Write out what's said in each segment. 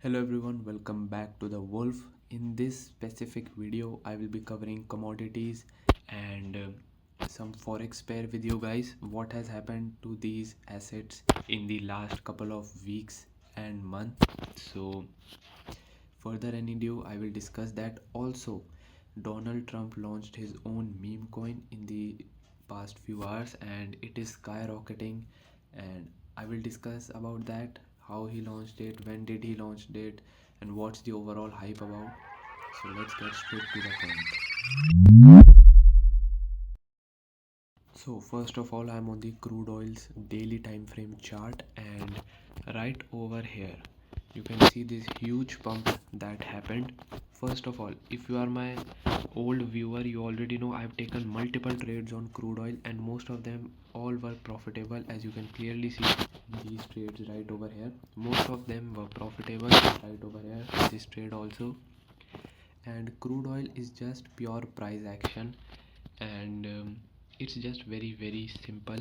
Hello everyone, welcome back to the Wolf. In this specific video I will be covering commodities and some forex pair with you guys. What has happened to these assets in the last couple of weeks and months. So further any ado, I will discuss that. Also, Donald Trump launched his own meme coin in the past few hours and it is skyrocketing, and I will discuss about that, how he launched it, when did he launch it, and what's the overall hype about. So let's get straight to the point. So first of all, I'm on the crude oil's daily time frame chart, and right over here you can see this huge pump that happened. First of all, if you are my old viewer, you already know I've taken multiple trades on crude oil and most of them all were profitable. As you can clearly see these trades right over here, most of them were profitable. Right over here, this trade also. And crude oil is just pure price action, and it's just very simple.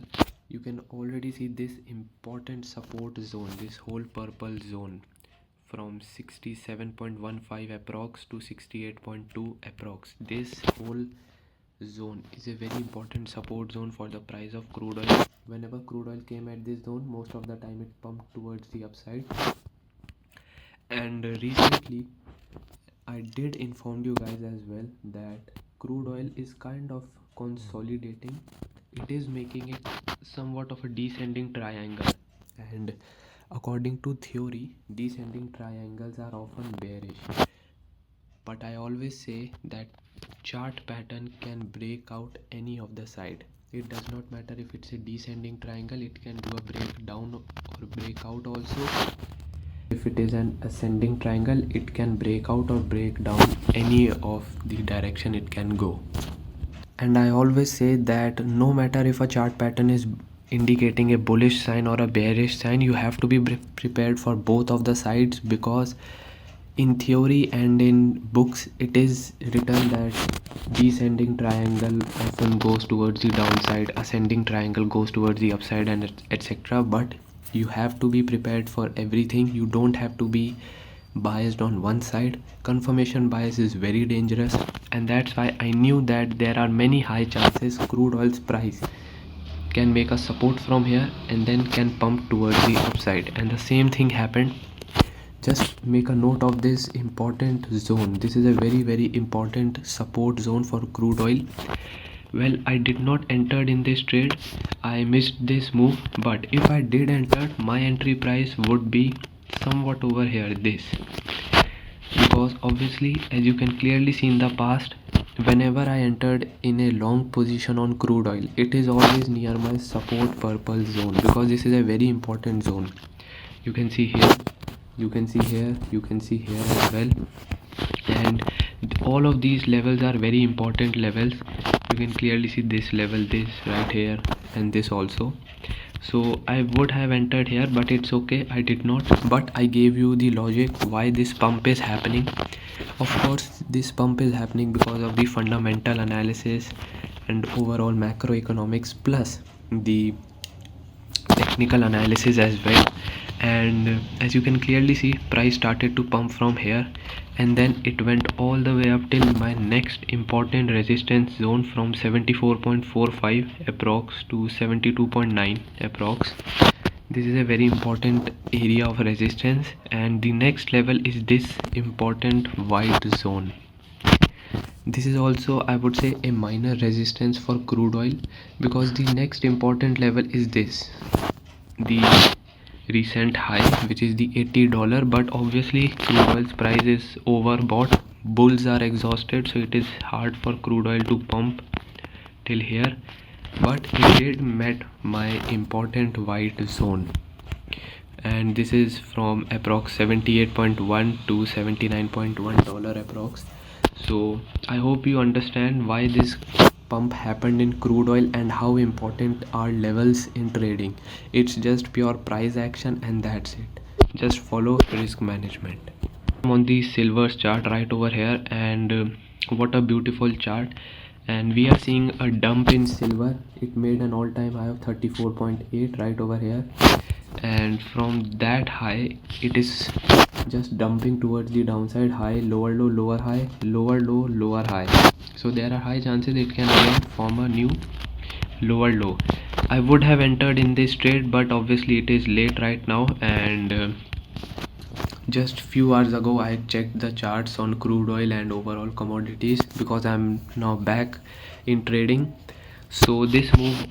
You can already see this important support zone, this whole purple zone from 67.15 approx to 68.2 approx. This whole zone is a very important support zone for the price of crude oil. Whenever crude oil came at this zone, most of the time it pumped towards the upside. And recently I did inform you guys as well that crude oil is kind of consolidating. It is making it somewhat of a descending triangle, and according to theory, descending triangles are often bearish. But I always say that chart pattern can break out any of the side. It does not matter if it's a descending triangle, it can do a breakdown or breakout also. If it is an ascending triangle, it can break out or break down any of the direction it can go. And I always say that no matter if a chart pattern is indicating a bullish sign or a bearish sign, you have to be prepared for both of the sides, because in theory and in books it is written that descending triangle often goes towards the downside, ascending triangle goes towards the upside, and etc. But you have to be prepared for everything. You don't have to be biased on one side. Confirmation bias is very dangerous, and that's why I knew that there are many high chances crude oil's price can make a support from here and then can pump towards the upside, and the same thing happened. Just make a note of this important zone. This is a very important support zone for crude oil. Well, I did not enter in this trade, I missed this move, but if I did enter, my entry price would be somewhat over here, this, because obviously as you can clearly see in the past, whenever I entered in a long position on crude oil, it is always near my support purple zone, because this is a very important zone. You can see here, you can see here, you can see here as well, and all of these levels are very important levels. You can clearly see this level, this right here, and this also. So I would have entered here, but it's okay, I did not. But I gave you the logic why this pump is happening. Of course this pump is happening because of the fundamental analysis and overall macroeconomics, plus the technical analysis as well. And as you can clearly see, price started to pump from here, and then it went all the way up till my next important resistance zone from 74.45 approx to 72.9 approx. This is a very important area of resistance, and the next level is this important white zone. This is also, I would say, a minor resistance for crude oil, because the next important level is this, the recent high, which is the $80. But obviously crude oil's price is overbought, bulls are exhausted, so it is hard for crude oil to pump till here. But it did met my important white zone, and this is from approx 78.1 to $79.1 approx. So I hope you understand why this pump happened in crude oil and how important are levels in trading. It's just pure price action, and that's it. Just follow risk management. I'm on the silver's chart right over here, and what a beautiful chart. And we are seeing a dump in silver. It made an all-time high of 34.8 right over here, and from that high it is just dumping towards the downside. High, lower low, lower high, lower low, lower high. So there are high chances it can again form a new lower low. I would have entered in this trade, but obviously it is late right now, and just few hours ago I checked the charts on crude oil and overall commodities because I'm now back in trading. So this move,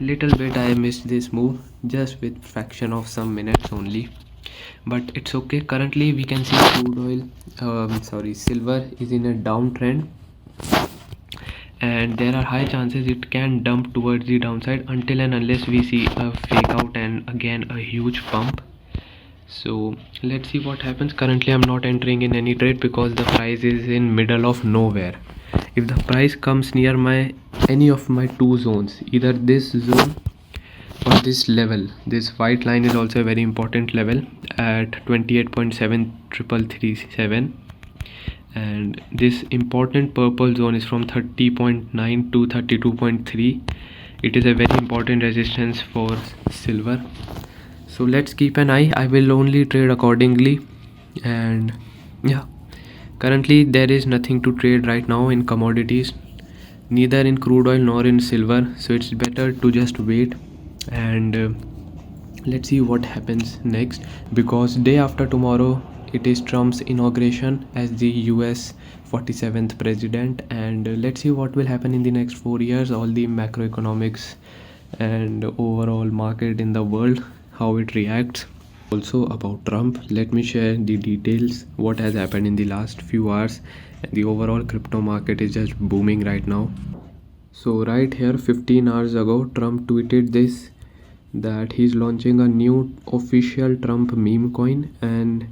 little bit I missed this move, just with fraction of some minutes only, but it's okay. Currently we can see crude oil, silver is in a downtrend, and there are high chances it can dump towards the downside until and unless we see a fake out and again a huge pump. So let's see what happens. Currently I'm not entering in any trade because the price is in middle of nowhere. If the price comes near any of my two zones, either this zone or this level, this white line is also a very important level at 28.7337, and this important purple zone is from 30.9 to 32.3. it is a very important resistance for silver. So let's keep an eye. I will only trade accordingly, and yeah, currently there is nothing to trade right now in commodities, neither in crude oil nor in silver, so it's better to just wait, and let's see what happens next, because day after tomorrow it is Trump's inauguration as the US 47th president, and let's see what will happen in the next 4 years, all the macroeconomics and overall market in the world, how it reacts. Also about Trump, let me share the details what has happened in the last few hours. The overall crypto market is just booming right now. So right here 15 hours ago Trump tweeted this, that he's launching a new official Trump meme coin, and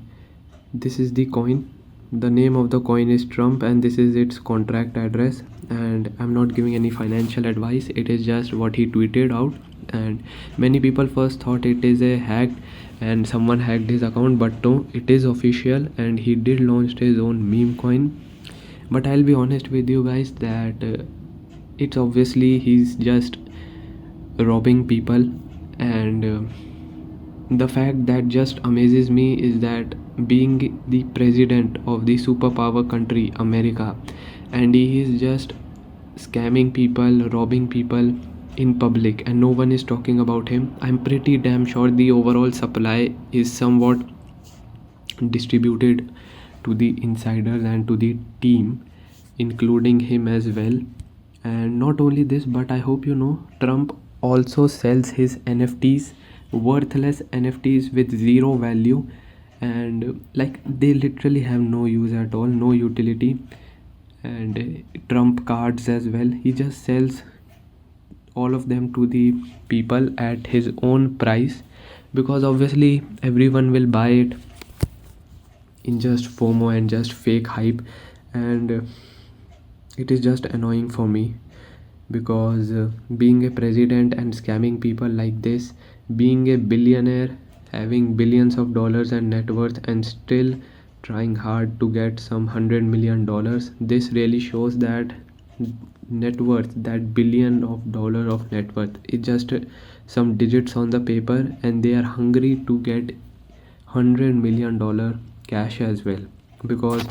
this is the coin. The name of the coin is Trump, and this is its contract address, and I'm not giving any financial advice, it is just what he tweeted out. And many people first thought it is a hack and someone hacked his account, but no, it is official and he did launch his own meme coin. But I'll be honest with you guys that it's obviously he's just robbing people, and the fact that just amazes me is that being the president of the superpower country America, and he is just scamming people, robbing people in public, and no one is talking about him. I'm pretty damn sure the overall supply is somewhat distributed to the insiders and to the team, including him as well. And not only this, but I hope you know, Trump also sells his NFTs, worthless NFTs with zero value, and like they literally have no use at all, no utility. And Trump cards as well, he just sells all of them to the people at his own price, because obviously everyone will buy it in just FOMO and just fake hype, and it is just annoying for me, because being a president and scamming people like this, being a billionaire, having billions of dollars and net worth, and still trying hard to get some $100 million, this really shows that net worth, that billion of dollar of net worth, is just some digits on the paper, and they are hungry to get $100 million cash as well, because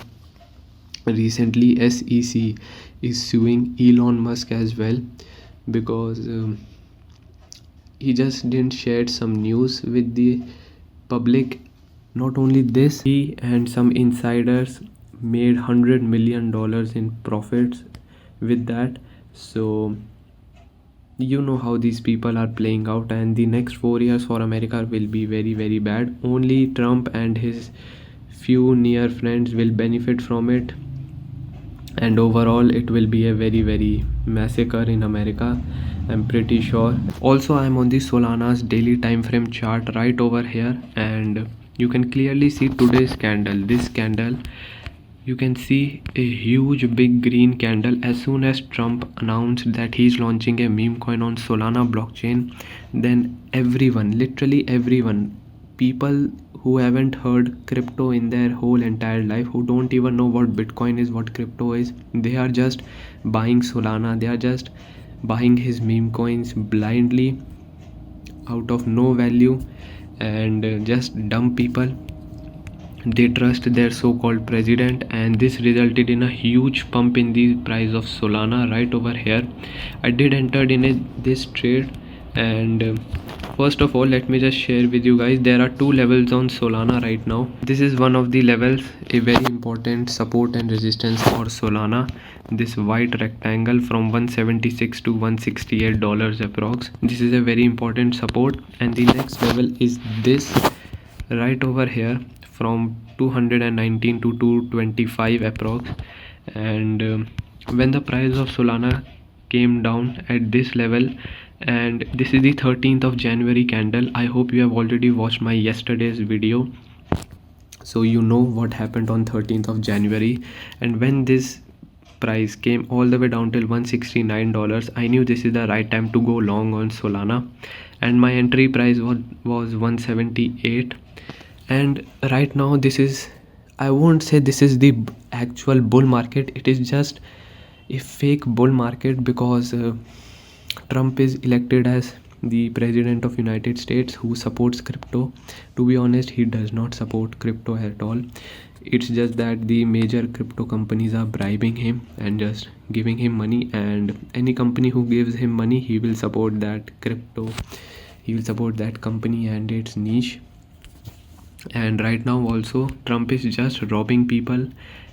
recently SEC is suing Elon Musk as well, because he just didn't share some news with the public. Not only this, he and some insiders made $100 million in profits with that. So you know how these people are playing out, and the next 4 years for America will be very, very bad. Only Trump and his few near friends will benefit from it, and overall it will be a very, very massacre in America, I'm pretty sure. Also, I'm on the Solana's daily time frame chart right over here, and you can clearly see today's candle. This candle, you can see a huge big green candle. As soon as Trump announced that he's launching a meme coin on Solana blockchain, then everyone, literally everyone, people who haven't heard crypto in their whole entire life, who don't even know what Bitcoin is, what crypto is, they are just buying Solana, they are just buying his meme coins blindly out of no value, and just dumb people. They trust their so-called president, and this resulted in a huge pump in the price of Solana right over here. I did entered in this trade, and first of all, let me just share with you guys, there are two levels on Solana right now. This is one of the levels, a very important support and resistance for Solana. This white rectangle from 176 to 168 dollars approx. This is a very important support, and the next level is this right over here from 219 to 225 approx. And when the price of Solana came down at this level, and this is the 13th of January candle. I hope you have already watched my yesterday's video, so you know what happened on 13th of January. And when this price came all the way down till $169, I knew this is the right time to go long on Solana, and my entry price was 178. And right now, this is, I won't say this is the actual bull market, it is just a fake bull market, because Trump is elected as the president of United States who supports crypto. To be honest, he does not support crypto at all. It's just that the major crypto companies are bribing him and just giving him money, and any company who gives him money, he will support that crypto, he will support that company and its niche. And right now also, Trump is just robbing people,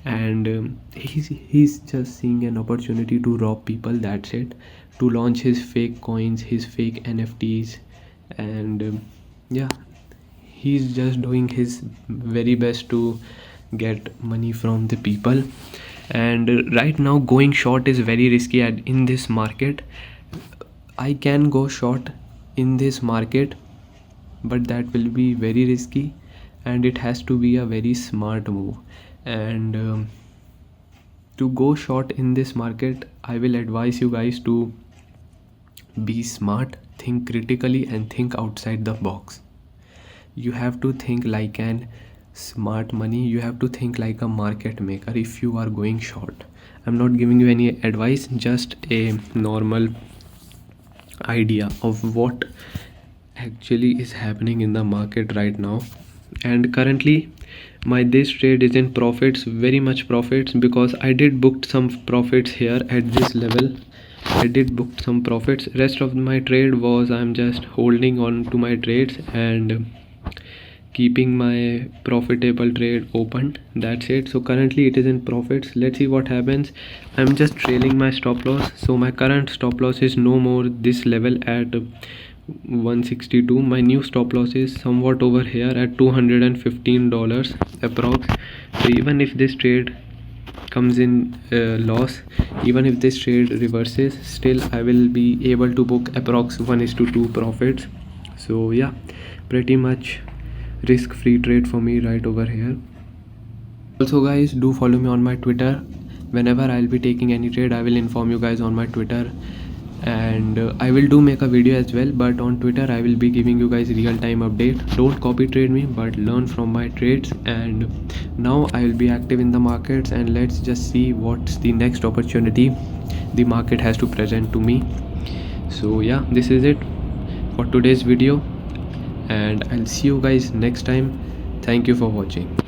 and he's just seeing an opportunity to rob people, that's it, to launch his fake coins, his fake NFTs. And yeah, he's just doing his very best to get money from the people. And right now, going short is very risky in this market. I can go short in this market, but that will be very risky, and it has to be a very smart move. And to go short in this market, I will advise you guys to be smart, think critically, and think outside the box. You have to think like an smart money, you have to think like a market maker if you are going short. I'm not giving you any advice, just a normal idea of what actually is happening in the market right now. And currently my this trade is in profits, very much profits, because I did booked some profits here at this level. I did book some profits. Rest of my trade was, I'm just holding on to my trades and keeping my profitable trade opened, that's it. So currently it is in profits. Let's see what happens. I'm just trailing my stop loss, so my current stop loss is no more this level at 162. My new stop loss is somewhat over here at $215 approx. So even if this trade comes in loss, even if this trade reverses, still I will be able to book approx 1:2 profits. So yeah, pretty much risk-free trade for me right over here. Also guys, do follow me on my Twitter. Whenever I'll be taking any trade, I will inform you guys on my Twitter. And I will do make a video as well, but on Twitter I will be giving you guys real-time update. Don't copy trade me, but learn from my trades. And now I will be active in the markets, and let's just see what's the next opportunity the market has to present to me. So yeah, this is it for today's video, and I'll see you guys next time. Thank you for watching.